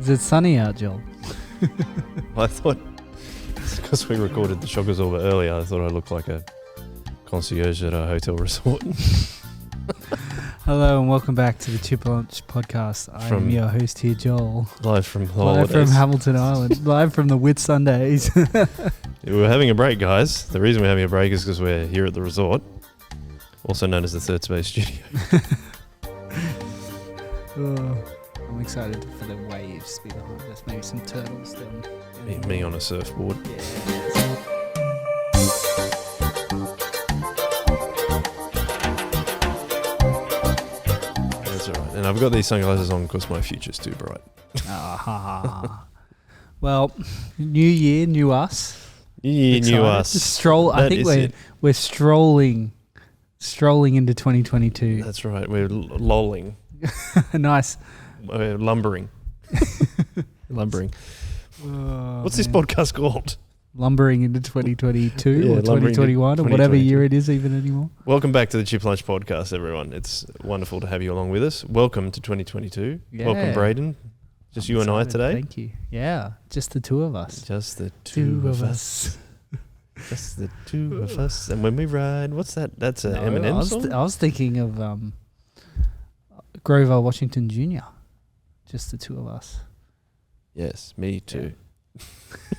Is it sunny out, Joel? I thought, because we recorded the shock absorber earlier, I thought I looked like a concierge at a hotel resort. Hello and welcome back to the Chip Lunch Podcast. I am your host here, Joel. Live from the Live holidays. from Hamilton Island. Live from the Whit Sundays. We're having a break, guys. The reason we're having a break is because we're here at the resort, also known as the Third Space Studio. I'm excited for the waves to be behind us. Maybe some turtles down. Me on a surfboard. Yeah. That's all right. And I've got these sunglasses on because my future's too bright. Well, new year, new us. New us. Stroll. I think we're strolling into 2022. That's right. We're lolling. Nice. We're lumbering. Lumbering. What's this podcast called? Lumbering into 2022 Yeah, or 2021 or whatever year it is even anymore. Welcome back to the Chip Lunch Podcast, everyone. It's wonderful to have you along with us. Welcome to 2022. Yeah. Welcome, Brayden. Just you and I today. Thank you. Yeah, just the two of us. Just the two of us. Just the two of us. And when we ride, what's that? That's an Eminem song? I was thinking of Grover Washington Jr. Just the two of us. Yes, me too.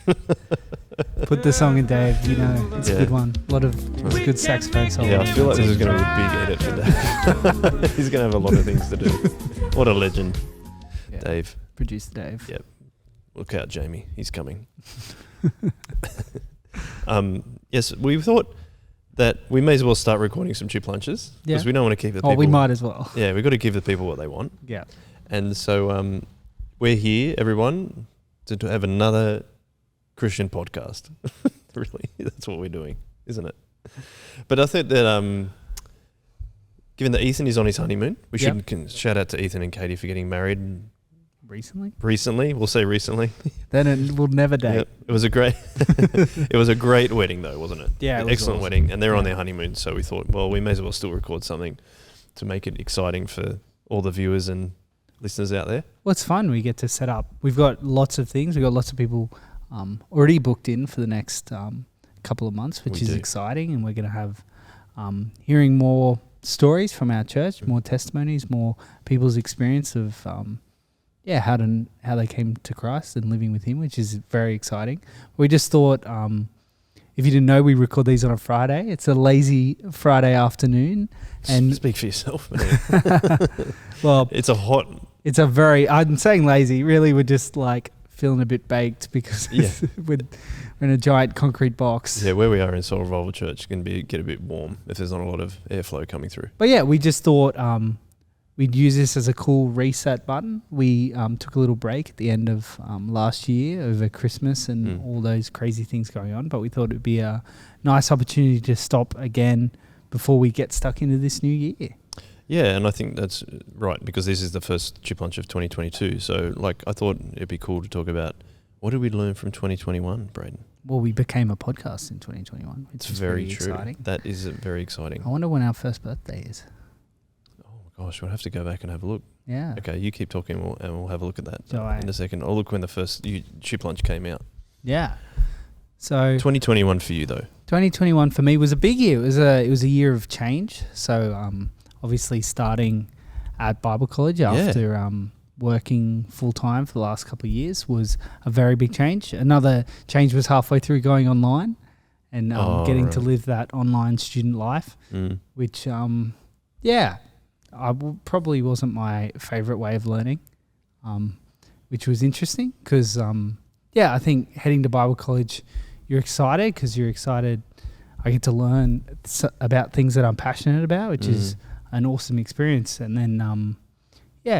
Yeah. Put the song in, Dave. You know, it's a good one. A lot of good saxophone solo. Yeah, I feel like this is going to be a big edit for Dave. He's going to have a lot of things to do. What a legend. Yeah. Dave. Producer Dave. Yep. Look out, Jamie. He's coming. Yes, we thought that we may as well start recording some Chip Lunches because we don't want to keep the people. Oh, we might as well. Yeah, we've got to give the people what they want. Yeah. And so we're here, everyone, to have another Christian podcast. Really, that's what we're doing, isn't it? But I thought that given that Ethan is on his honeymoon, we should shout out to Ethan and Katie for getting married recently. We'll say recently. Then it will never date. Yep. It was a great it was a great wedding though, wasn't it? Yeah, excellent awesome. wedding, and they're on their honeymoon, so we thought, well, we may as well still record something to make it exciting for all the viewers and listeners out there. Well, it's fun. We get to set up. We've got lots of things. We've got lots of people already booked in for the next couple of months, which is exciting, and we're going to have hearing more stories from our church, more testimonies, more people's experience of how they came to Christ and living with Him, which is very exciting. We just thought, if you didn't know, we record these on a Friday. It's a lazy Friday afternoon, and speak for yourself. Well, it's I'm saying lazy. Really, we're just like feeling a bit baked because we're in a giant concrete box. Yeah, where we are in Soul Revival Church can get a bit warm if there's not a lot of airflow coming through. But yeah, we just thought we'd use this as a cool reset button. We took a little break at the end of last year over Christmas and all those crazy things going on, but we thought it'd be a nice opportunity to stop again before we get stuck into this new year. Yeah, and I think that's right because this is the first Chip Lunch of 2022. So, I thought it'd be cool to talk about what did we learn from 2021, Brayden? Well, we became a podcast in 2021. It's very true. Exciting. That is very exciting. I wonder when our first birthday is. Oh gosh, we'll have to go back and have a look. Yeah. Okay, you keep talking and we'll have a look at that in a second. I'll look when the first Chip Lunch came out. Yeah. So 2021 for you though. 2021 for me was a big year. It was a year of change. So obviously starting at Bible college after working full time for the last couple of years was a very big change. Another change was halfway through going online and getting to live that online student life, which probably wasn't my favorite way of learning, which was interesting because I think heading to Bible college, you're excited because I get to learn about things that I'm passionate about, which is an awesome experience. And then,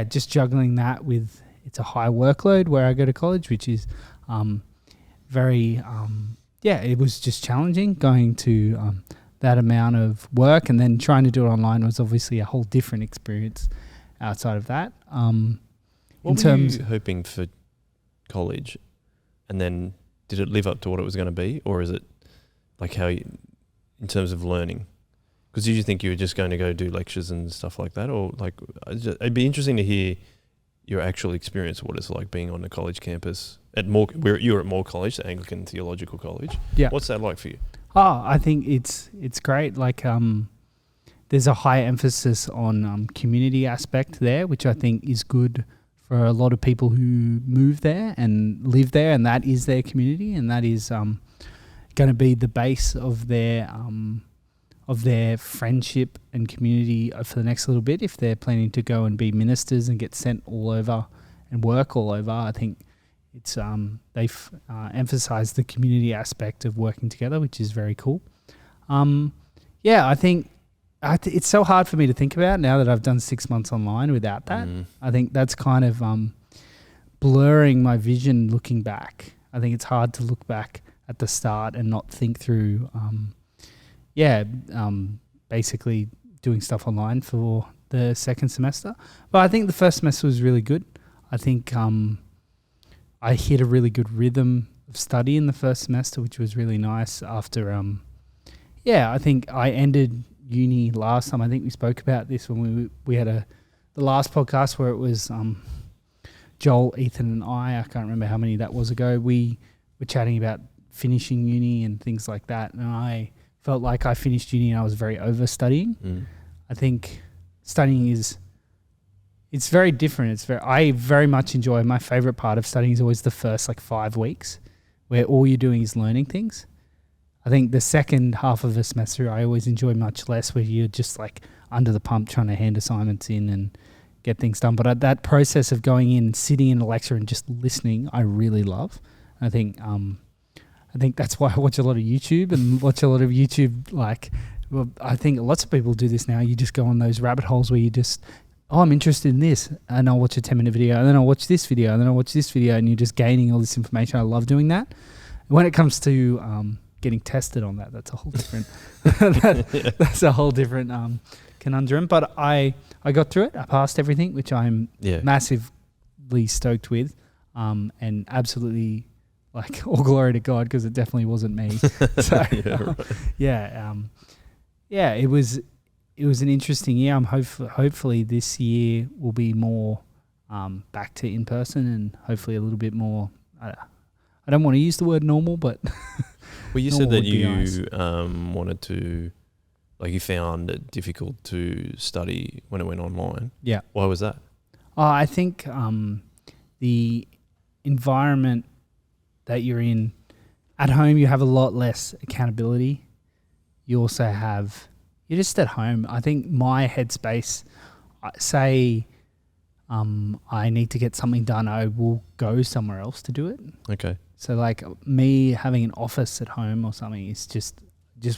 just juggling that with, it's a high workload where I go to college, which is it was just challenging going to that amount of work, and then trying to do it online was obviously a whole different experience outside of that. What were you hoping for college, and then did it live up to what it was going to be, or is it like in terms of learning? Because did you think you were just going to go do lectures and stuff like that, or it'd be interesting to hear your actual experience of what it's like being on a college campus at Moore. You're at Moore College, the Anglican Theological College. Yeah. What's that like for you? Oh, I think it's great. Like, there's a high emphasis on community aspect there, which I think is good for a lot of people who move there and live there, and that is their community, and that is going to be the base of their friendship and community for the next little bit. If they're planning to go and be ministers and get sent all over and work all over, I think it's they've emphasized the community aspect of working together, which is very cool. I think it's so hard for me to think about now that I've done 6 months online without that. I think that's kind of blurring my vision looking back. I think it's hard to look back at the start and not think through, basically doing stuff online for the second semester. But I think the first semester was really good. I think I hit a really good rhythm of study in the first semester, which was really nice after, I think I ended uni last time. I think we spoke about this when we had the last podcast where it was Joel, Ethan and I can't remember how many that was ago. We were chatting about finishing uni and things like that, and I felt like I finished uni and I was very overstudying. I think studying it's very different. I very much enjoy, my favorite part of studying is always the first 5 weeks where all you're doing is learning things. I think the second half of the semester I always enjoy much less, where you're just under the pump trying to hand assignments in and get things done. But that process of going in and sitting in a lecture and just listening, I really love. I think that's why I watch a lot of YouTube I think lots of people do this now. You just go on those rabbit holes where you just, I'm interested in this, and I'll watch a 10-minute video, and then I'll watch this video, and then I'll watch this video, and you're just gaining all this information. I love doing that. When it comes to getting tested on that's a whole different that's a whole different conundrum. But I got through it. I passed everything, which I'm massively stoked with, and absolutely all glory to God, because it definitely wasn't me. So it was an interesting year. I'm hopefully this year will be more back to in person, and hopefully a little bit more. I don't want to use the word normal, but well, you said that you wanted to, you found it difficult to study when it went online. Yeah. Why was that? I think the environment that you're in at home, you have a lot less accountability. You also have, you're just at home. I think my headspace, say I need to get something done, I will go somewhere else to do it. Okay. So me having an office at home or something is just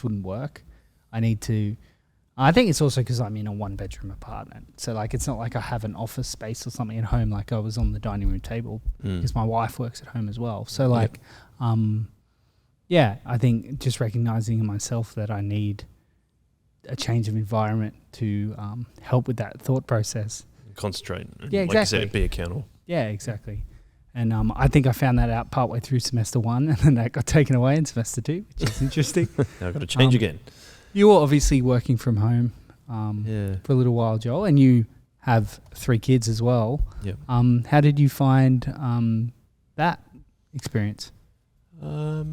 wouldn't work. I think it's also because I'm in a 1-bedroom apartment. So it's not like I have an office space or something at home. I was on the dining room table because my wife works at home as well. So I think just recognizing in myself that I need a change of environment to help with that thought process. Concentrate. Yeah, exactly. Like you said, be accountable. Yeah, exactly. And I think I found that out partway through semester 1, and then that got taken away in semester 2, which is interesting. Now I've got to change again. You were obviously working from home for a little while, Joel, and you have 3 kids as well. Yep. How did you find that experience? So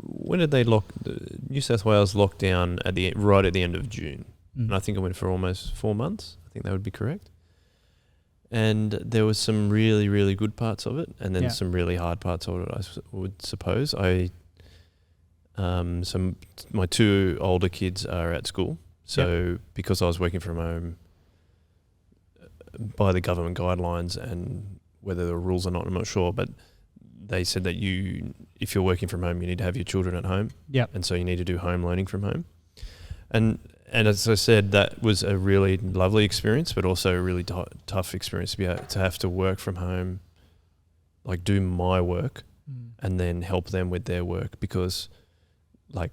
when did they New South Wales locked down right at the end of June? And I think it went for almost 4 months. I think that would be correct. And there was some really, really good parts of it, and then some really hard parts of it, I would suppose. My 2 older kids are at school. So because I was working from home by the government guidelines, and whether there were rules or not, I'm not sure, but they said that if you're working from home, you need to have your children at home. Yeah. And so you need to do home learning from home. And as I said, that was a really lovely experience, but also a really tough experience to have to work from home, do my work and then help them with their work, because my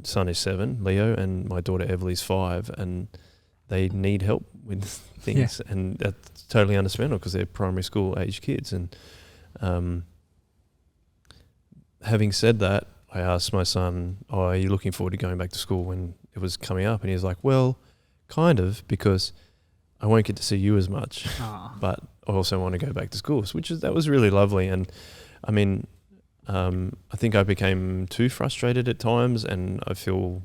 son is 7, Leo, and my daughter Everly's 5, and they need help with things. Yeah. And that's totally understandable because they're primary school age kids. And having said that, I asked my son, are you looking forward to going back to school when it was coming up? And he was like, well, kind of, because I won't get to see you as much, but I also want to go back to school, that was really lovely. And I mean, I think I became too frustrated at times, and I feel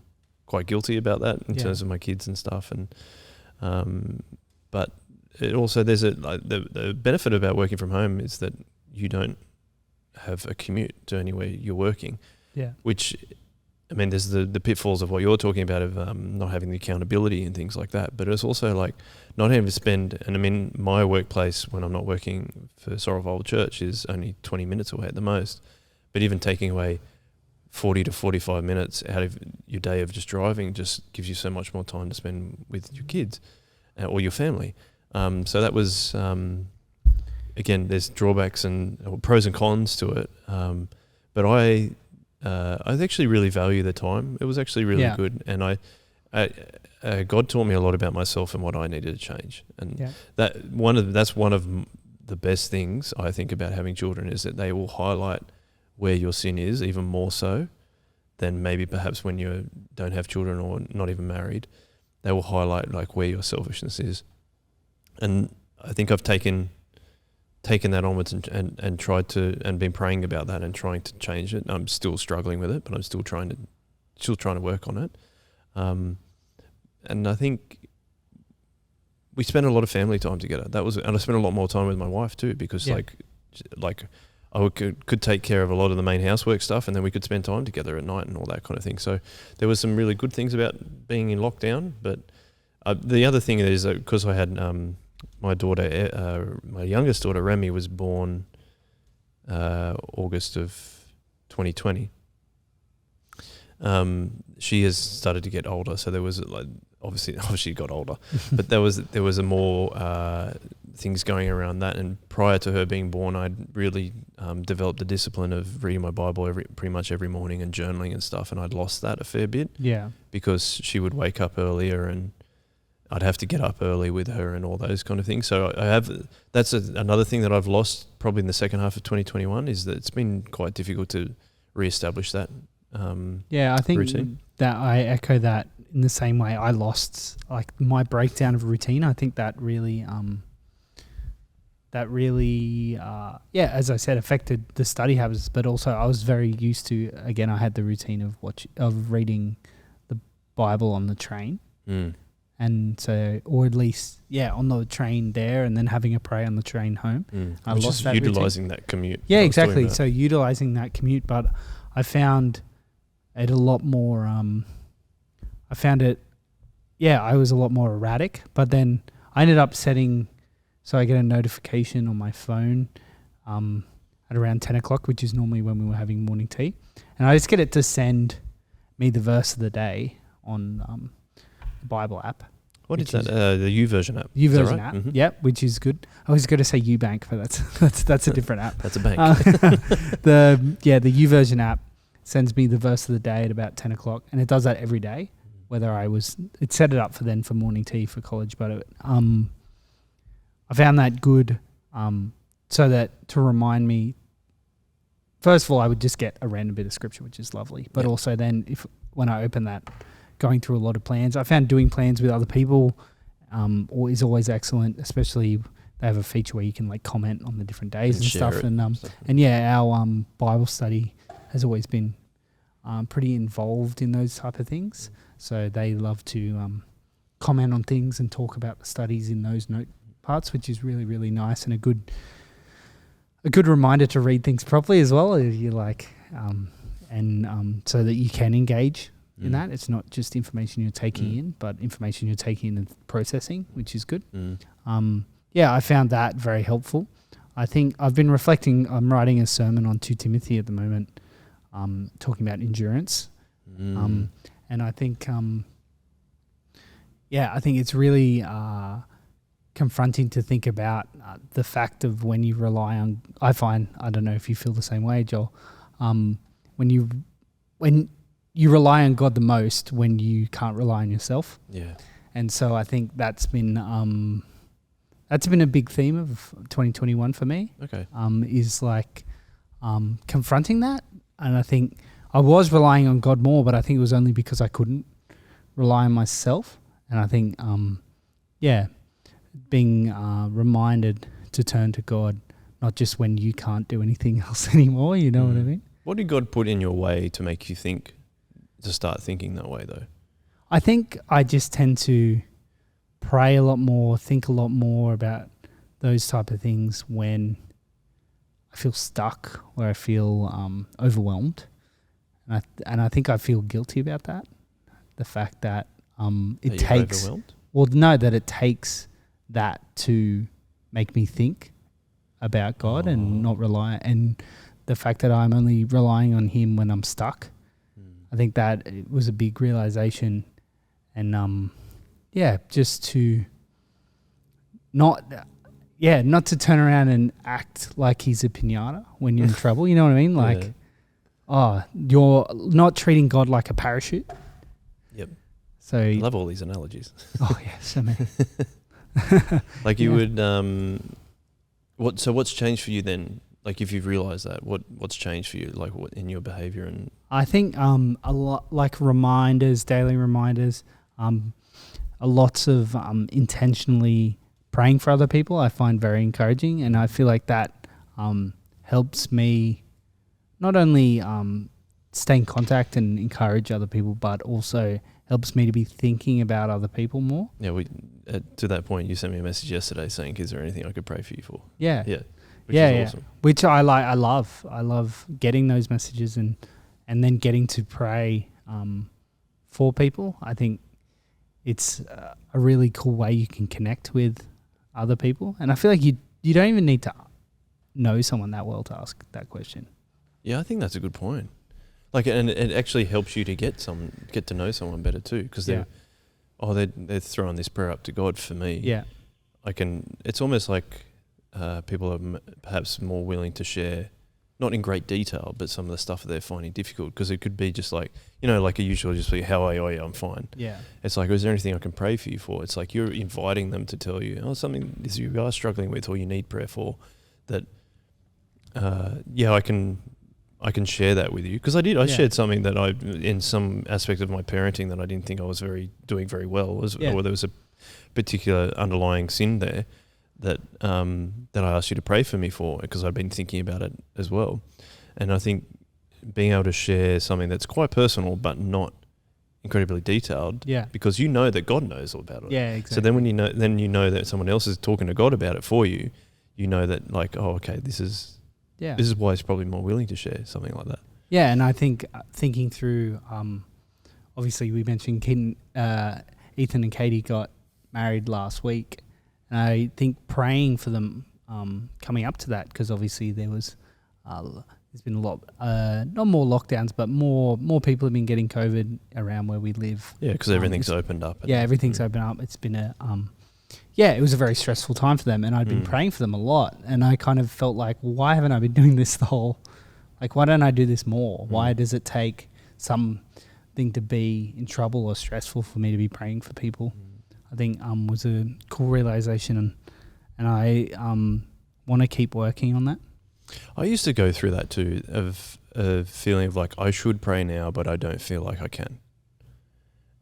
quite guilty about that in terms of my kids and stuff. And but it also, there's the benefit about working from home is that you don't have a commute to anywhere you're working. Yeah. Which, I mean, there's the pitfalls of what you're talking about of not having the accountability and things like that. But it's also like not having to spend, and I mean, my workplace when I'm not working for Sorrel Church is only 20 minutes away at the most. But even taking away 40 to 45 minutes out of your day of just driving just gives you so much more time to spend with your kids or your family. So that was, again, there's drawbacks and pros and cons to it. But I actually really value the time. It was actually really good. And God taught me a lot about myself and what I needed to change. And that's one of the best things I think about having children is that they will highlight where your sin is, even more so than maybe perhaps when you don't have children or not even married. They will highlight like where your selfishness is. And I think I've taken that onwards and tried to, and been praying about that and trying to change it. I'm still struggling with it, but I'm still trying to work on it. And I think we spent a lot of family time together. And I spent a lot more time with my wife too, because like I could take care of a lot of the main housework stuff, and then we could spend time together at night and all that kind of thing. So there was some really good things about being in lockdown. But the other thing is that because I had my daughter, my youngest daughter, Remy, was born August of 2020. She has started to get older, so there was obviously she got older, but there was a more things going around that. And prior to her being born, I'd really developed the discipline of reading my Bible pretty much every morning and journaling and stuff, and I'd lost that a fair bit. Yeah, because she would wake up earlier and I'd have to get up early with her and all those kind of things. So that's another thing that I've lost probably in the second half of 2021 is that it's been quite difficult to reestablish that. I think routine. That I echo that in the same way. I lost like my breakdown of routine. I think that really, as I said, affected the study habits. But also, I was very used to. Again, I had the routine of reading the Bible on the train. And so, or at least, on the train there, and then having a prayer on the train home. I Which lost is that utilising routine. that commute. Yeah, exactly. So utilising that commute, but I found it a lot more. I was a lot more erratic. But then I ended up setting, so I get a notification on my phone at around 10 o'clock, which is normally when we were having morning tea, and I just get it to send me the verse of the day on Bible app. What is that? The YouVersion app. YouVersion app. Mm-hmm. Yep, which is good. I was going to say Eubank, but that's a different app. That's a bank. The YouVersion app sends me the verse of the day at about 10 o'clock, and it does that every day. It set it up for morning tea for college, but I found that good, so that to remind me. First of all, I would just get a random bit of scripture, which is lovely, but also then when I open that. Going through a lot of plans. I found doing plans with other people is always excellent, especially they have a feature where you can like comment on the different days and stuff. Our Bible study has always been pretty involved in those type of things. So they love to comment on things and talk about the studies in those note parts, which is really, really nice and a good reminder to read things properly as well. You like, so that you can engage in that. It's not just information you're taking in, but information you're taking in and processing, which is good. I found that very helpful. I think I've been reflecting. I'm writing a sermon on 2 Timothy at the moment, talking about endurance. And I think, I think it's really confronting to think about the fact of when you rely on, I don't know if you feel the same way, Joel, when you rely on God the most when you can't rely on yourself. Yeah. And so I think that's been a big theme of 2021 for me. Okay. Is like confronting that. And I think I was relying on God more, but I think it was only because I couldn't rely on myself. And I think being reminded to turn to God, not just when you can't do anything else anymore. You know what I mean? What did God put in your way to make you start thinking that way though? I think I just tend to pray a lot more, think a lot more about those type of things when I feel stuck or I feel overwhelmed. And I think I feel guilty about that. The fact that it takes... overwhelmed? Well, no, that it takes that to make me think about God and not rely... And the fact that I'm only relying on Him when I'm stuck. I think that it was a big realization. And, just to not to turn around and act like He's a pinata when you're in trouble. You know what I mean? Like, you're not treating God like a parachute. Yep. So I love all these analogies. Oh, yeah, so many. Like you would, what's changed for you then? Like if you've realized that, what's changed for you, like what in your behavior? And I think a lot like reminders, daily reminders, a lots of intentionally praying for other people I find very encouraging, and I feel like that helps me not only stay in contact and encourage other people, but also helps me to be thinking about other people more. Yeah, to that point, you sent me a message yesterday saying, "Is there anything I could pray for you for?" Yeah, yeah, which is awesome. Which I like. I love getting those messages and then getting to pray for people. I think it's a really cool way you can connect with other people, and I feel like you don't even need to know someone that well to ask that question. Yeah, I think that's a good point. Like, and it actually helps you to get to know someone better too, because they're throwing this prayer up to God for me. Yeah, it's almost like people are perhaps more willing to share, not in great detail, but some of the stuff that they're finding difficult, because it could be just like, like a usual just be, how are you? Oh, yeah, I'm fine. Yeah. It's like, is there anything I can pray for you for? It's like you're inviting them to tell you, something this you are struggling with or you need prayer for, that, I can share that with you, because I shared something that in some aspect of my parenting that I didn't think I was doing very well, or there was a particular underlying sin there that I asked you to pray for me for, because I'd been thinking about it as well. And I think being able to share something that's quite personal but not incredibly detailed, because you know that God knows all about it. Yeah, exactly. So then when you know that someone else is talking to God about it for you, you know that like, oh, okay, this is why he's probably more willing to share something like that. Yeah, and I think thinking through, obviously we mentioned Ethan and Katie got married last week, and I think praying for them coming up to that, because obviously there's been a lot, not more lockdowns, but more people have been getting COVID around where we live. Yeah, because everything's opened up. Everything's opened up. It's been it was a very stressful time for them, and I'd been praying for them a lot, and I kind of felt like, well, why haven't I been doing this why don't I do this more? Why does it take something to be in trouble or stressful for me to be praying for people? I think was a cool realization, and I want to keep working on that. I used to go through that too, of a feeling of like, I should pray now, but I don't feel like I can.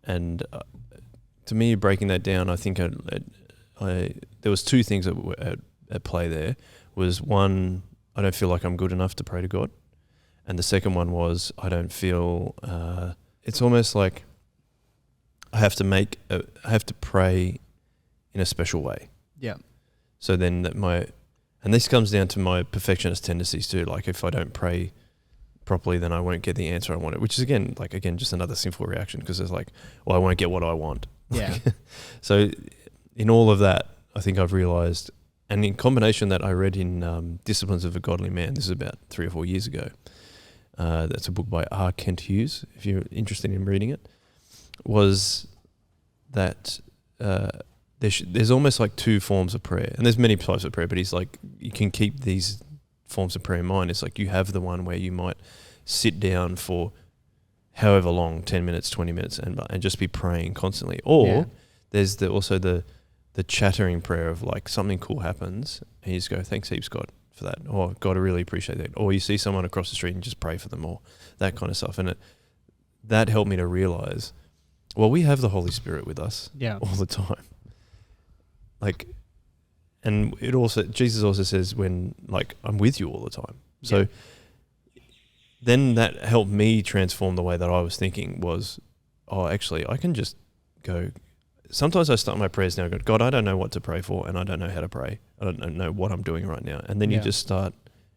And to me, breaking that down, I think there was two things that were at play there. Was one, I don't feel like I'm good enough to pray to God. And the second one was, I don't feel, it's almost like I have to pray in a special way. Yeah. So then and this comes down to my perfectionist tendencies too. Like if I don't pray properly, then I won't get the answer I wanted, which is again, just another sinful reaction, because it's like, well, I won't get what I want. Yeah. So in all of that, I think I've realized, and in combination that I read in Disciplines of a Godly Man, this is about 3 or 4 years ago. That's a book by R. Kent Hughes, if you're interested in reading it, was that there's almost like two forms of prayer, and there's many types of prayer, but he's like, you can keep these forms of prayer in mind. It's like you have the one where you might sit down for however long, 10 minutes, 20 minutes, and just be praying constantly. Or there's also the chattering prayer of like something cool happens and you just go, thanks heaps, God, for that. Or God, I really appreciate that. Or you see someone across the street and just pray for them, or that kind of stuff. And that helped me to realize, well, we have the Holy Spirit with us all the time. like, and it also, Jesus also says when, like, I'm with you all the time. So then that helped me transform the way that I was thinking was, oh, actually, I can just go. Sometimes I start my prayers now and go, God, I don't know what to pray for, and I don't know how to pray. I don't know what I'm doing right now. And then you just start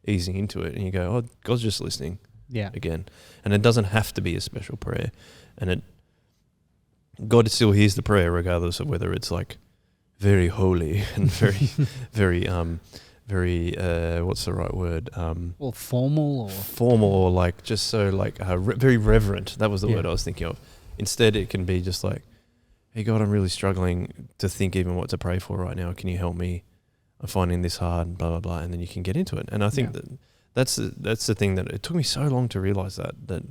easing into it, and you go, oh, God's just listening again. And it doesn't have to be a special prayer. And God still hears the prayer regardless of whether it's like very holy and very, very, what's the right word? Or formal or like just so like very reverent. That was the word I was thinking of. Instead, it can be just like, hey God, I'm really struggling to think even what to pray for right now. Can you help me? I'm finding this hard, blah, blah, blah. And then you can get into it. And I think that's the thing that it took me so long to realize that, but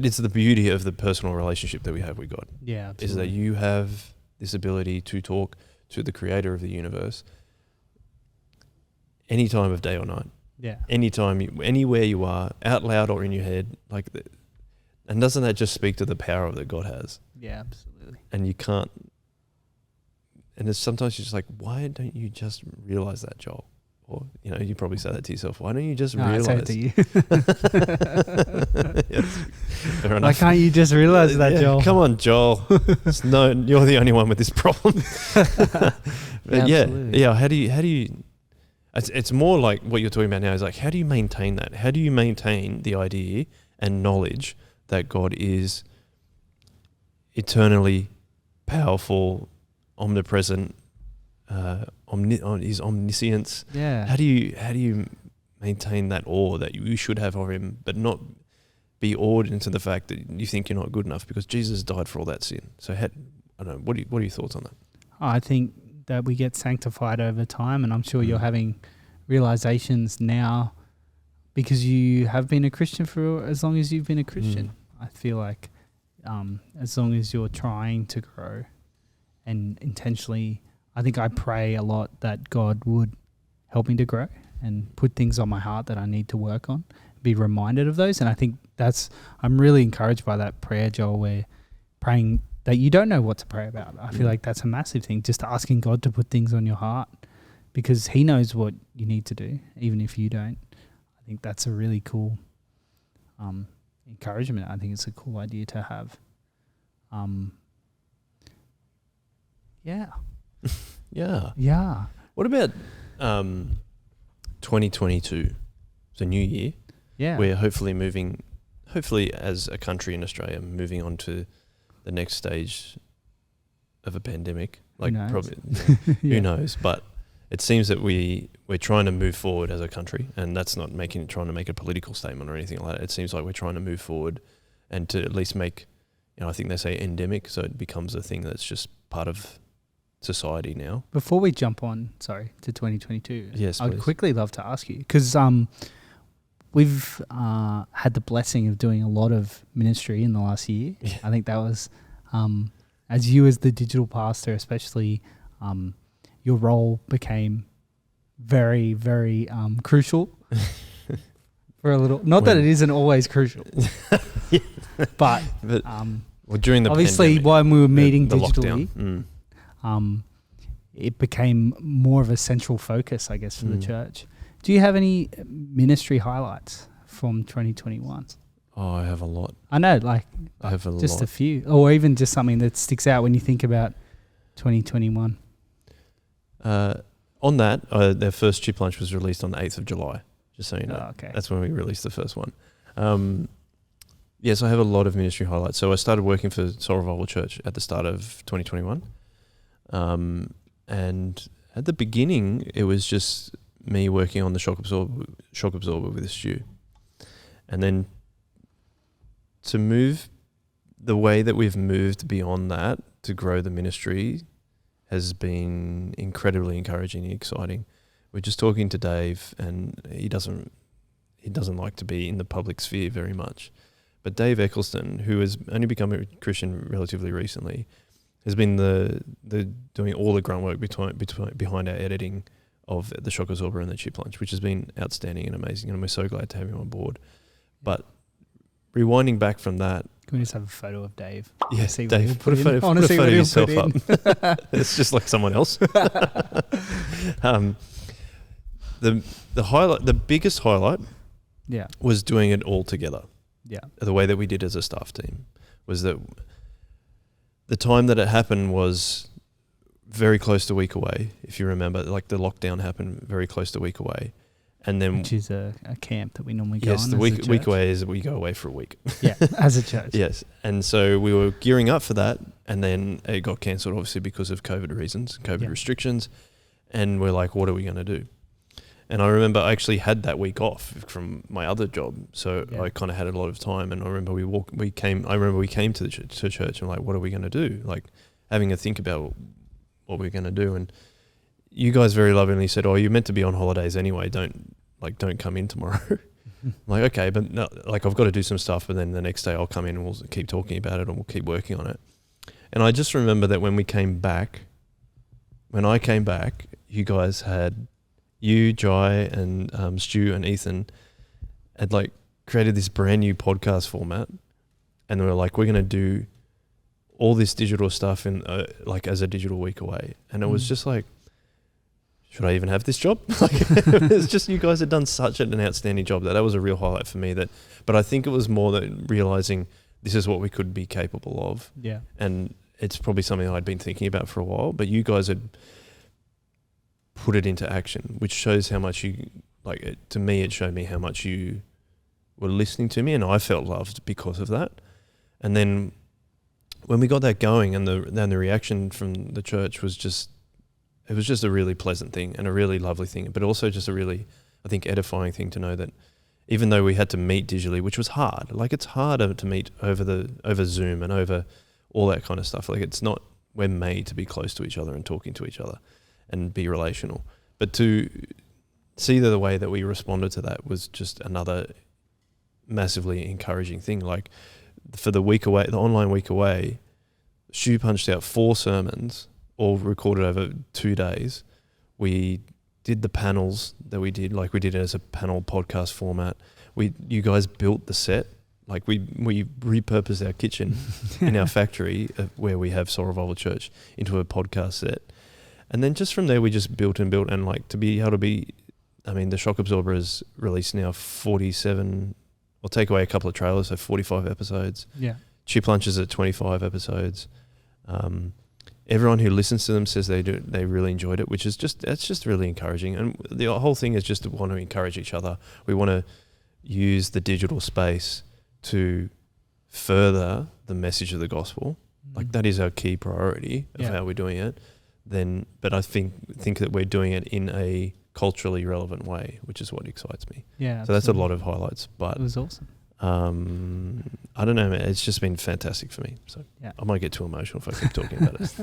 it's the beauty of the personal relationship that we have with God. Yeah, absolutely. Is that you have this ability to talk to the creator of the universe any time of day or night. Yeah. Anytime, anywhere you are, out loud or in your head. And doesn't that just speak to the power that God has? Yeah, absolutely. And you can't, and it's sometimes you're just like, why don't you just realize that, Joel? Or, you probably say that to yourself. Why don't you just realize? I say it to you. Yes, fair enough. Why can't you just realize that, Joel? Come on, Joel. You're the only one with this problem. But how do you, it's more like what you're talking about now is like, how do you maintain that? How do you maintain the idea and knowledge that God is eternally powerful, omnipresent, his omniscience? Yeah. How do you maintain that awe that you should have of him, but not be awed into the fact that you think you're not good enough because Jesus died for all that sin? So I don't know. What are your thoughts on that? I think that we get sanctified over time, and I'm sure you're having realizations now because you have been a Christian for as long as you've been a Christian. I feel like as long as you're trying to grow and intentionally, I think I pray a lot that God would help me to grow and put things on my heart that I need to work on, be reminded of those. And I think I'm really encouraged by that prayer, Joel, where praying that you don't know what to pray about. I feel like that's a massive thing, just asking God to put things on your heart because he knows what you need to do, even if you don't. I think that's a really cool encouragement. I think it's a cool idea to have. Yeah. What about 2022? It's a new year. Yeah. We're hopefully as a country in Australia, moving on to the next stage of a pandemic. Like probably who knows? But it seems that we're trying to move forward as a country, and that's not trying to make a political statement or anything like that. It seems like we're trying to move forward and to at least make, I think they say endemic, so it becomes a thing that's just part of society now. Before we jump on, to 2022, yes, I'd quickly love to ask you, because we've had the blessing of doing a lot of ministry in the last year. Yeah. I think that was, as the digital pastor especially, your role became very, very crucial for a little. Not that it isn't always crucial, but during the obviously pandemic, when we were meeting digitally, lockdown. It became more of a central focus, I guess, for the church. Do you have any ministry highlights from 2021? Oh, I have a lot. I know, I have just a few, or even just something that sticks out when you think about 2021. On that, their first Chip Lunch was released on the 8th of July, just so you know. Oh, okay. That's when we released the first one. Yes, I have a lot of ministry highlights. So I started working for Soul Revival Church at the start of 2021. And at the beginning, it was just me working on the shock absorber with Stu. And then to move the way that we've moved beyond that to grow the ministry has been incredibly encouraging and exciting. We're just talking to Dave, and he doesn't like to be in the public sphere very much. But Dave Eccleston, who has only become a Christian relatively recently, has been the doing all the grunt work behind our editing of the shock absorber and the Chip Lunch, which has been outstanding and amazing, and we're so glad to have him on board. But rewinding back from that. Can we just have a photo of Dave? Yeah, see Dave, put a photo of yourself up. It's just like someone else. The highlight, the biggest highlight, was doing it all together. Yeah, the way that we did as a staff team was that the time that it happened was very close to a week away. If you remember, like the lockdown happened very close to a week away. And then, which is a camp that we normally go on. Yes, the week away is we go away for a week. Yeah, as a church. Yes, and so we were gearing up for that, and then it got cancelled, obviously because of COVID reasons, COVID restrictions, and we're like, what are we going to do? And I remember I actually had that week off from my other job, so I kind of had a lot of time. And I remember we came to the church and like, what are we going to do? Like having a think about what we're going to do, and you guys very lovingly said, "Oh, you're meant to be on holidays anyway. Don't come in tomorrow." I'm like, okay, but no, like I've got to do some stuff, but then the next day I'll come in and we'll keep talking about it and we'll keep working on it. And I just remember that when I came back, you guys had Jai and Stu and Ethan had like created this brand new podcast format, and they were like, we're going to do all this digital stuff in like as a digital week away, and it was just like, should I even have this job? Like, it's just, you guys had done such an outstanding job that was a real highlight for me. But I think it was more that realizing this is what we could be capable of. Yeah. And it's probably something I'd been thinking about for a while, but you guys had put it into action, which shows how much to me, it showed me how much you were listening to me, and I felt loved because of that. And then when we got that going, and the reaction from the church was just, it was just a really pleasant thing and a really lovely thing, but also just a really, I think, edifying thing to know that even though we had to meet digitally, which was hard, like it's harder to meet over Zoom and over all that kind of stuff. Like it's not, we're made to be close to each other and talking to each other and be relational. But to see the way that we responded to that was just another massively encouraging thing. Like for the week away, the online week away, Stu punched out 4 sermons, all recorded over 2 days. We did the panels that we did, like we did it as a panel podcast format. You guys built the set, like we repurposed our kitchen in our factory where we have Soul Revival Church into a podcast set. And then just from there, we just built, and like to be able to be, I mean, the Shock Absorber is released now 47, we'll take away a couple of trailers, so 45 episodes. Yeah. Chip Lunches at 25 episodes. Everyone who listens to them says they really enjoyed it, which is that's just really encouraging. And the whole thing is just to want to encourage each other. We want to use the digital space to further the message of the gospel. Like that is our key priority of how we're doing it. But I think that we're doing it in a culturally relevant way, which is what excites me. Yeah. So that's a lot of highlights. But it was awesome. I don't know, man. It's just been fantastic for me. So I might get too emotional if I keep talking about it.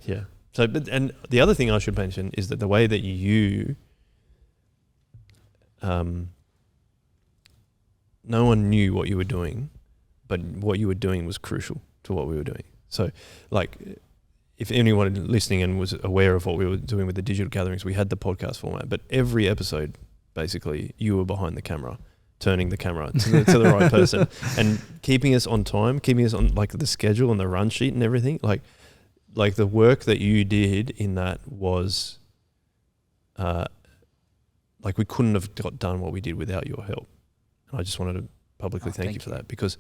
Yeah. So, and the other thing I should mention is that the way that you, no one knew what you were doing, but what you were doing was crucial to what we were doing. So, like, if anyone listening and was aware of what we were doing with the digital gatherings, we had the podcast format, but every episode, basically, you were behind the camera, turning the camera to the right person and keeping us on time, keeping us on like the schedule and the run sheet and everything. Like the work that you did in that was, like we couldn't have done what we did without your help. And I just wanted to publicly thank you for that, because,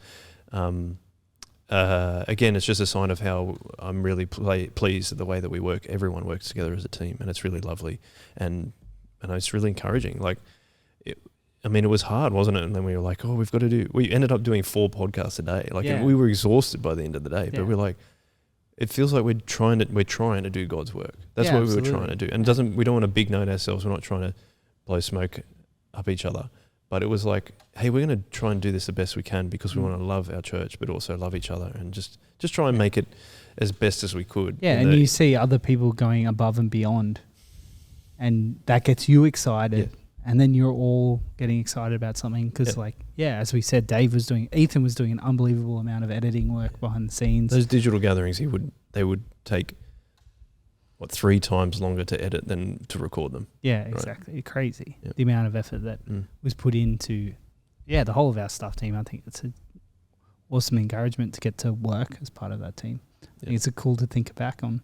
again, it's just a sign of how I'm really pleased at the way that we work. Everyone works together as a team, and it's really lovely, and it's really encouraging. Like, it was hard, wasn't it? And then we were like, we ended up doing 4 podcasts a day. Like we were exhausted by the end of the day, but we're like, it feels like we're trying to do God's work. That's what we were trying to do. And we don't want to big note ourselves. We're not trying to blow smoke up each other. But it was like, hey, we're going to try and do this the best we can because we want to love our church, but also love each other, and just try and make it as best as we could. Yeah, and you see other people going above and beyond, and that gets you excited. Yeah. And then you're all getting excited about something because, as we said, Ethan was doing an unbelievable amount of editing work behind the scenes. Those digital gatherings, they would take 3 times longer to edit than to record them. Yeah, exactly. Right? Crazy. Yep. The amount of effort that was put into the whole of our staff team. I think it's an awesome encouragement to get to work as part of that team. I think it's cool to think back on.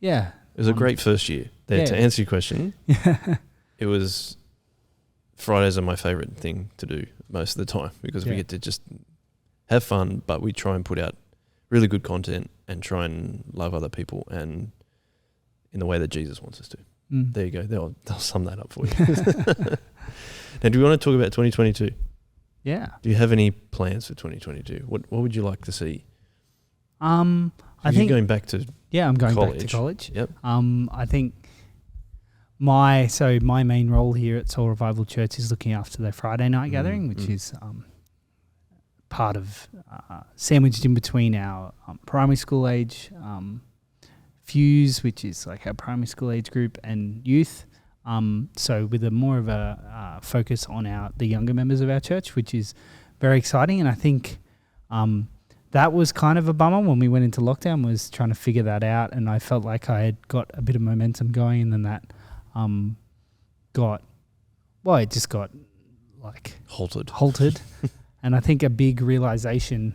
It was a great first year. To answer your question, it was Fridays are my favourite thing to do most of the time because we get to just have fun, but we try and put out really good content and try and love other people and in the way that Jesus wants us to. There you go. They'll sum that up for you. Now, do we want to talk about 2022? Yeah. Do you have any plans for 2022? What would you like to see? I think you're going back to I'm going college. back to college. Yep. I think my main role here at Soul Revival Church is looking after their Friday night gathering, which is part of sandwiched in between our primary school age Fuse, which is like our primary school age group, and youth. So with a more of a focus on the younger members of our church, which is very exciting. And I think that was kind of a bummer when we went into lockdown, was trying to figure that out. And I felt like I had got a bit of momentum going, and then that it just got like halted. And I think a big realization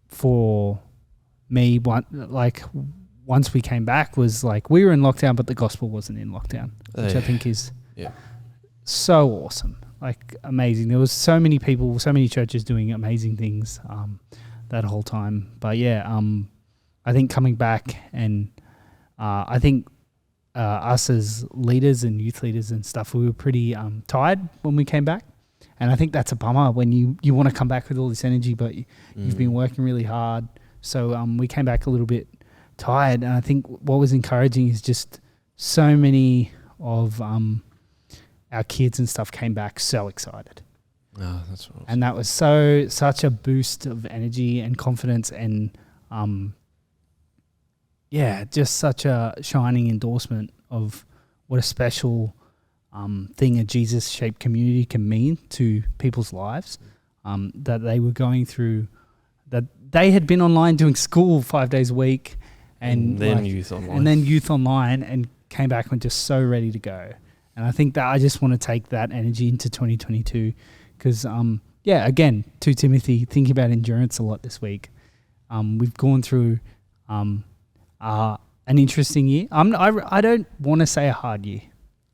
for me, once we came back, was like we were in lockdown, but the gospel wasn't in lockdown, which I think is so awesome, like amazing. There was so many people, so many churches doing amazing things that whole time. But I think coming back, and I think us as leaders and youth leaders and stuff, we were pretty tired when we came back. And I think that's a bummer when you want to come back with all this energy, but you've been working really hard. So we came back a little bit tired, and I think what was encouraging is just so many of our kids and stuff came back so excited. Oh, that's awesome. And that was such a boost of energy and confidence, and just such a shining endorsement of what a special thing a Jesus-shaped community can mean to people's lives, that they were going through, that they had been online doing school 5 days a week, and then youth online, and came back and just so ready to go. And I think that I just want to take that energy into 2022 because, again, 2 Timothy, thinking about endurance a lot this week. We've gone through an interesting year. I don't want to say a hard year.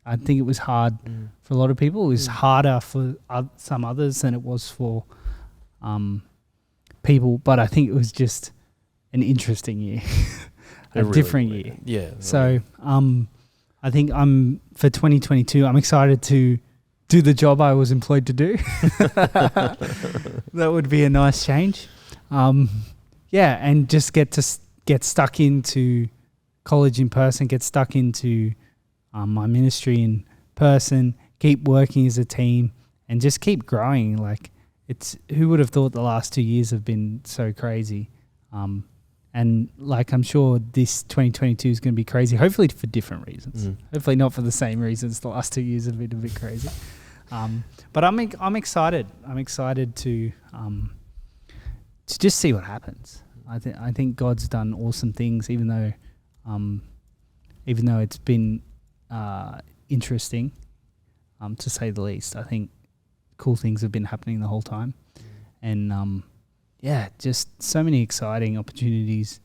I think it was hard for a lot of people. It was harder for some others than it was for people, but I think it was just an interesting year, different year. Yeah. So I think for 2022, I'm excited to do the job I was employed to do. That would be a nice change. And just get stuck into college in person, get stuck into my ministry in person, keep working as a team, and just keep growing. Like, who would have thought the last 2 years have been so crazy? And like, I'm sure this 2022 is going to be crazy, hopefully for different reasons. Hopefully not for the same reasons the last 2 years have been a bit crazy. But I'm excited. I'm excited to just see what happens. I think God's done awesome things, even though it's been interesting, to say the least. I think cool things have been happening the whole time, and just so many exciting opportunities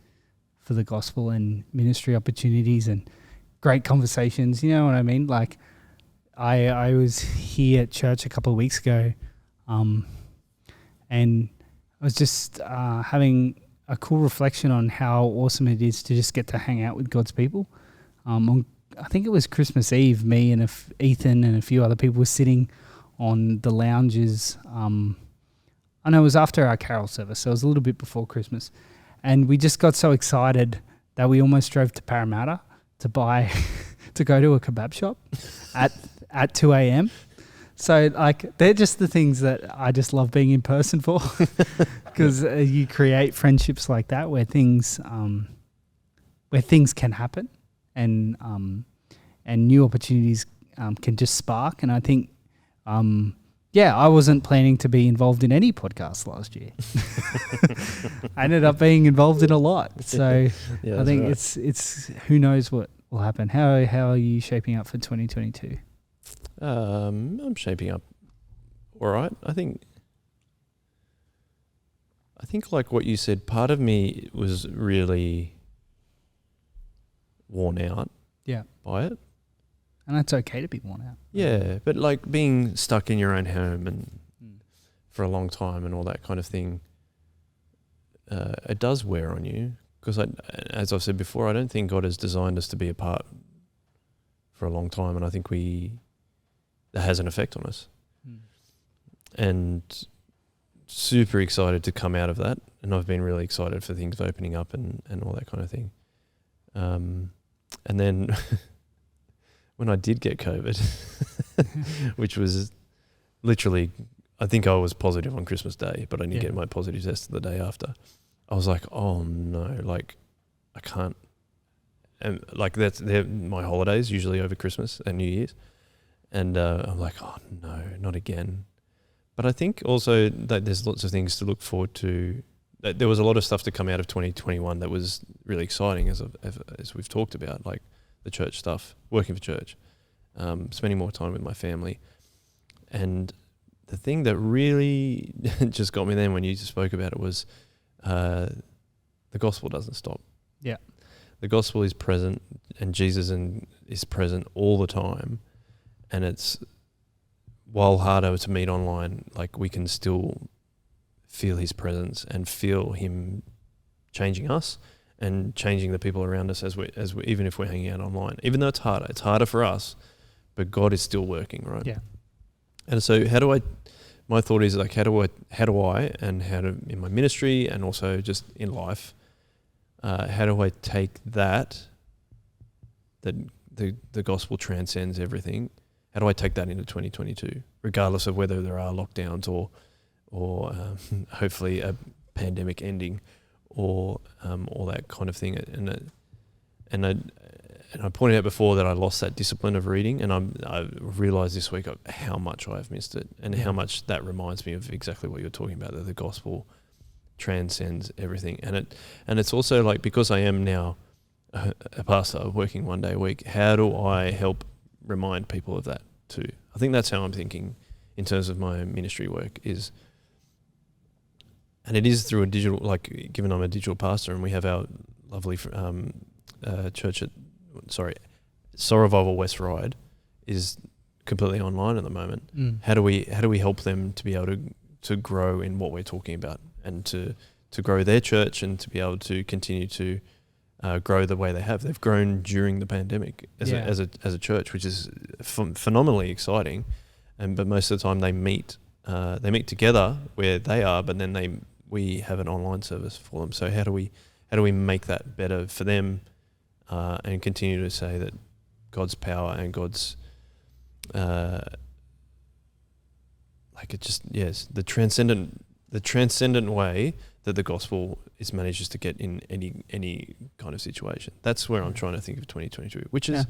for the gospel and ministry opportunities and great conversations. You know what I mean? Like, I was here at church a couple of weeks ago, and I was just having a cool reflection on how awesome it is to just get to hang out with God's people. I think it was Christmas Eve, me and Ethan and a few other people were sitting on the lounges. I know it was after our carol service, so it was a little bit before Christmas. And we just got so excited that we almost drove to Parramatta to go to a kebab shop at 2 a.m. So, like, they're just the things that I just love being in person for, because you create friendships like that where things can happen, and new opportunities can just spark. And I think, I wasn't planning to be involved in any podcast last year. I ended up being involved in a lot. So I think it's who knows what will happen. How are you shaping up for 2022? I'm shaping up all right. I think like what you said, part of me was really worn out by it. And that's okay to be worn out. Yeah, but like being stuck in your own home and for a long time and all that kind of thing, it does wear on you. Because as I've said before, I don't think God has designed us to be apart for a long time, and I think that has an effect on us. And super excited to come out of that, and I've been really excited for things opening up and all that kind of thing. And then when I did get COVID, which was literally, I think I was positive on Christmas Day, but I didn't get my positive test the day after. I was like, oh no, like I can't. And like they're my holidays usually over Christmas and New Year's. And I'm like, oh no, not again. But I think also that there's lots of things to look forward to. There was a lot of stuff to come out of 2021 that was really exciting, as we've talked about, like the church stuff, working for church, spending more time with my family. And the thing that really just got me then when you spoke about it was the gospel doesn't stop. Yeah. The gospel is present, and Jesus is present all the time. And it's, while harder to meet online, like we can still feel his presence and feel him changing us and changing the people around us as we even if we're hanging out online. Even though it's harder for us, but God is still working, right? Yeah. And so my thought is like, how do I in my ministry and also just in life, how do I take that the gospel transcends everything? How do I take that into 2022, regardless of whether there are lockdowns or hopefully a pandemic ending or all that kind of thing? And I pointed out before that I lost that discipline of reading, and I realised this week how much I've missed it, and how much that reminds me of exactly what you're talking about, that the gospel transcends everything. And it's also like, because I am now a pastor working one day a week, how do I help remind people of that too? I think that's how I'm thinking in terms of my ministry work is, and it is through a digital, like given I'm a digital pastor and we have our lovely church at, Soul Revival West Ryde is completely online at the moment. How do we help them to be able to grow in what we're talking about, and to grow their church, and to be able to continue to grow the way they have? They've grown during the pandemic as a church, which is phenomenally exciting. But most of the time they meet together where they are, but then we have an online service for them. So how do we make that better for them, and continue to say that God's power and God's the transcendent way that the gospel is manages to get in any kind of situation. That's where I'm trying to think of 2022, which is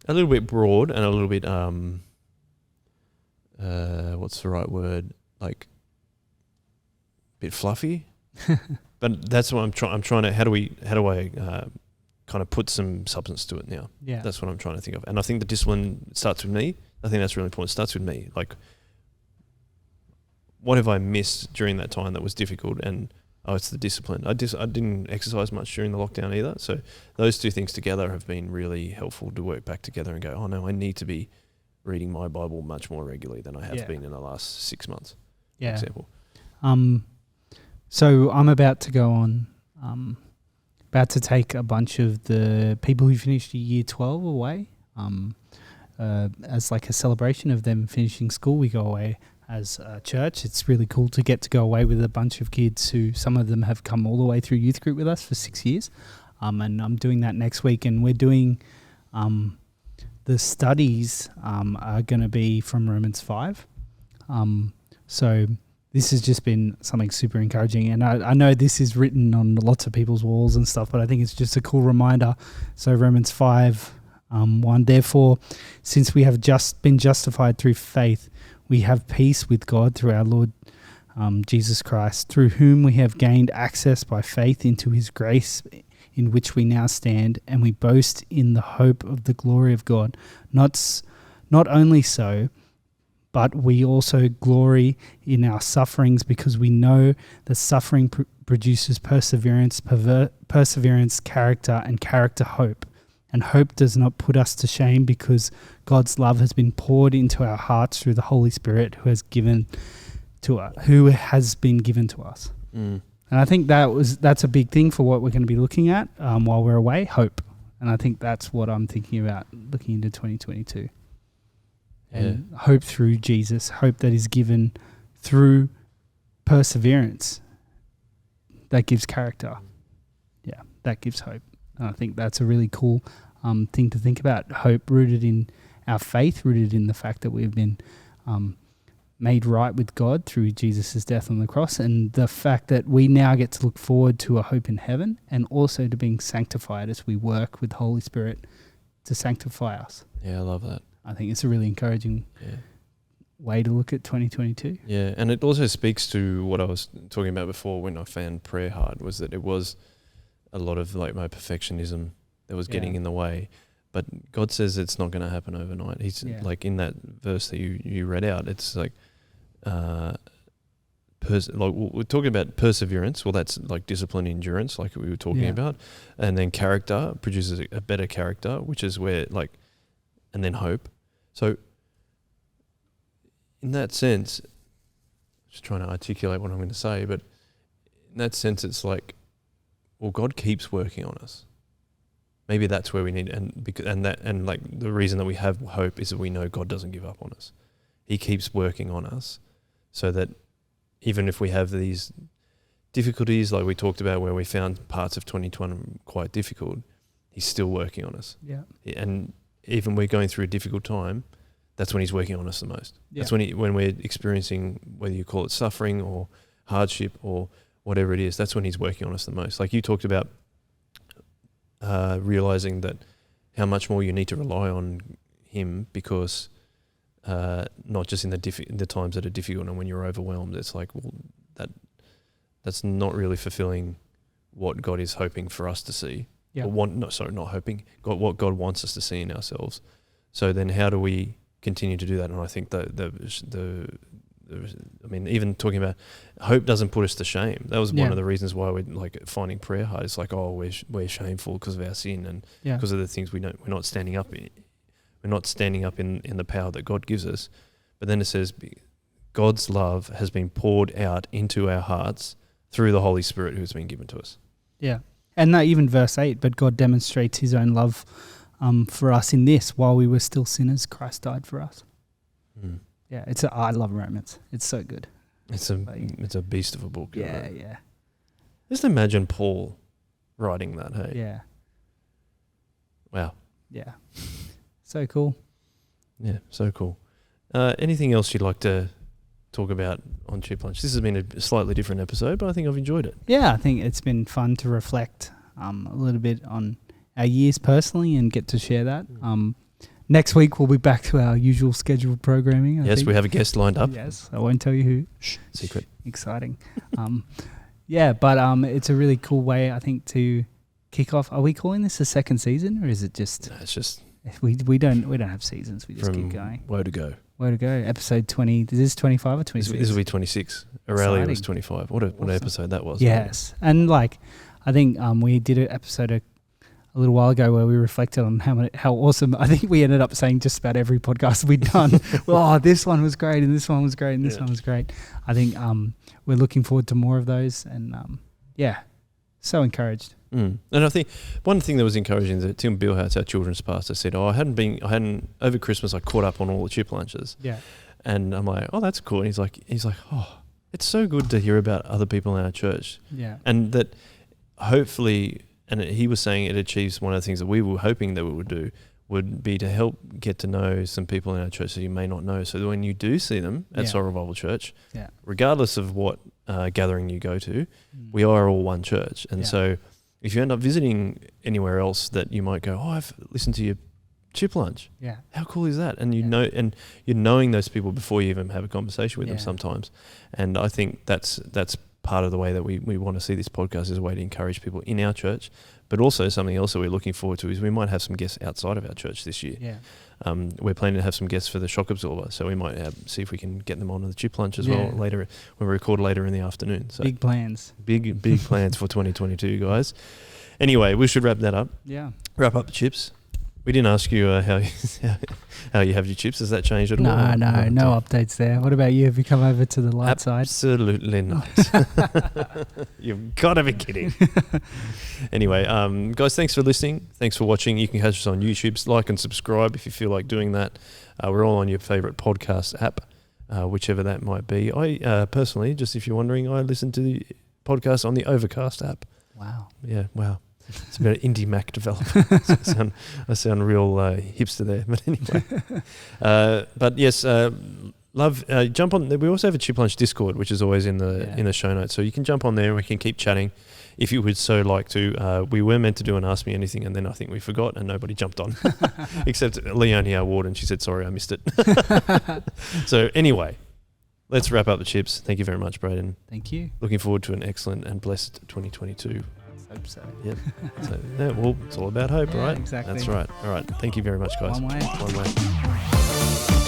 a little bit broad and a little bit what's the right word? Like a bit fluffy. But that's what I'm trying to. How do I kind of put some substance to it now? Yeah, that's what I'm trying to think of. And I think the discipline starts with me. I think that's really important. It starts with me. Like, what have I missed during that time that was difficult? And it's the discipline. I didn't exercise much during the lockdown either. So those two things together have been really helpful to work back together and go, oh no, I need to be reading my Bible much more regularly than I have been in the last 6 months. For example. So I'm about to go on, about to take a bunch of the people who finished year 12 away, as like a celebration of them finishing school. We go away as a church. It's really cool to get to go away with a bunch of kids who, some of them have come all the way through youth group with us for 6 years. And I'm doing that next week, and we're doing, the studies are going to be from Romans 5. So this has just been something super encouraging. And I know this is written on lots of people's walls and stuff, but I think it's just a cool reminder. So Romans 5, 1, therefore, since we have just been justified through faith, we have peace with God through our Lord Jesus Christ, through whom we have gained access by faith into his grace in which we now stand, and we boast in the hope of the glory of God. Not Not only so, but we also glory in our sufferings because we know that suffering produces perseverance, perseverance, character, and character, hope. And hope does not put us to shame because God's love has been poured into our hearts through the Holy Spirit who has been given to us. And I think that's a big thing for what we're going to be looking at while we're away, hope. And I think that's what I'm thinking about looking into 2022. And hope through Jesus, hope that is given through perseverance. That gives character. Yeah, that gives hope. And I think that's a really cool thing to think about. Hope rooted in our faith, rooted in the fact that we've been made right with God through Jesus' death on the cross, and the fact that we now get to look forward to a hope in heaven and also to being sanctified as we work with the Holy Spirit to sanctify us. Yeah, I love that. I think it's a really encouraging way to look at 2022. Yeah, and it also speaks to what I was talking about before when I found prayer hard, was that it was a lot of like my perfectionism that was getting in the way. But God says it's not going to happen overnight. He's like in that verse that you read out, it's like, like we're talking about perseverance. Well, that's like discipline, endurance, like we were talking about. And then character produces a better character, which is where like, and then hope. So in that sense, just trying to articulate what I'm going to say, but in that sense, it's like, well, God keeps working on us. Maybe that's where we need, and like the reason that we have hope is that we know God doesn't give up on us. He keeps working on us, so that even if we have these difficulties, like we talked about, where we found parts of 2020 quite difficult, He's still working on us. Yeah, and even we're going through a difficult time, that's when He's working on us the most. Yeah. That's when we're experiencing, whether you call it suffering or hardship or whatever it is, that's when He's working on us the most. Like you talked about realizing that how much more you need to rely on Him, because not just in the times that are difficult and when you're overwhelmed, it's like, well, that's not really fulfilling what God is hoping for us to see. Yeah. Not hoping. What God wants us to see in ourselves. So then how do we continue to do that? And I think I mean, even talking about hope doesn't put us to shame. That was one of the reasons why we're like finding prayer hard. It's like, oh, we're shameful because of our sin and because of the things we're not standing up in. We're not standing up in the power that God gives us. But then it says God's love has been poured out into our hearts through the Holy Spirit who's been given to us. Yeah. And even verse 8, but God demonstrates His own love for us in this: while we were still sinners, Christ died for us. Yeah, I love Romans. It's so good. It's a beast of a book. Yeah, yeah. Just imagine Paul writing that, hey? Yeah. Wow. Yeah. So cool. Yeah, so cool. Anything else you'd like to talk about on Chip Lunch? This has been a slightly different episode, but I think I've enjoyed it. Yeah, I think it's been fun to reflect a little bit on our years personally and get to share that. Next week, we'll be back to our usual scheduled programming. I think we have a guest lined up. Yes, I won't tell you who. Shh, secret. Exciting. Yeah, but it's a really cool way, I think, to kick off. Are we calling this a second season, or is it just? No, it's just. We don't have seasons. We just keep going. Woe to go. Woe to go. Episode 20. Is this 25 or 26? This will be 26. Aurelia was 25. What an episode that was. Yes, and like I think we did an episode a little while ago where we reflected on how awesome. I think we ended up saying just about every podcast we'd done. Well, this one was great, and this one was great, and this one was great. I think we're looking forward to more of those, and so encouraged. And I think one thing that was encouraging is that Tim Billhouse, our children's pastor, said, I hadn't over Christmas I caught up on all the Chip Lunches. Yeah. And I'm like, oh, that's cool. And he's like, oh, it's so good to hear about other people in our church. Yeah. And that hopefully, and he was saying it achieves one of the things that we were hoping that we would do, would be to help get to know some people in our church that you may not know. So that when you do see them at Soul Revival Church, regardless of what gathering you go to, we are all one church. And so if you end up visiting anywhere else that you might go, oh, I've listened to your Chip Lunch. Yeah. How cool is that? And and you're knowing those people before you even have a conversation with them sometimes. And I think that's part of the way that we want to see this podcast is a way to encourage people in our church, but also something else that we're looking forward to is we might have some guests outside of our church this year. Yeah. We're planning to have some guests for the shock absorber, so we might see if we can get them on the chip lunch as well later when we record later in the afternoon. So big plans. Big plans for 2022, guys. Anyway, we should wrap that up. Yeah. Wrap up the chips. We didn't ask you how you have your chips. Has that changed at all? No updates there. What about you? Have you come over to the light side? Absolutely not. You've got to be kidding. Anyway, guys, thanks for listening. Thanks for watching. You can catch us on YouTube. Like and subscribe if you feel like doing that. We're all on your favourite podcast app, whichever that might be. I personally, just if you're wondering, I listen to the podcast on the Overcast app. Wow. Yeah, wow. It's about an indie Mac developer. So I sound real hipster there, but anyway. But yes, jump on. We also have a Chip Lunch Discord, which is always in the show notes. So you can jump on there and we can keep chatting if you would so like to. We were meant to do an Ask Me Anything, and then I think we forgot and nobody jumped on, except Leonie, our warden. She said, "Sorry, I missed it." So anyway, let's wrap up the chips. Thank you very much, Brayden. Thank you. Looking forward to an excellent and blessed 2022. Hope so. Yep. So, well, it's all about hope, right? Exactly. That's right. All right. Thank you very much, guys. One way. One way.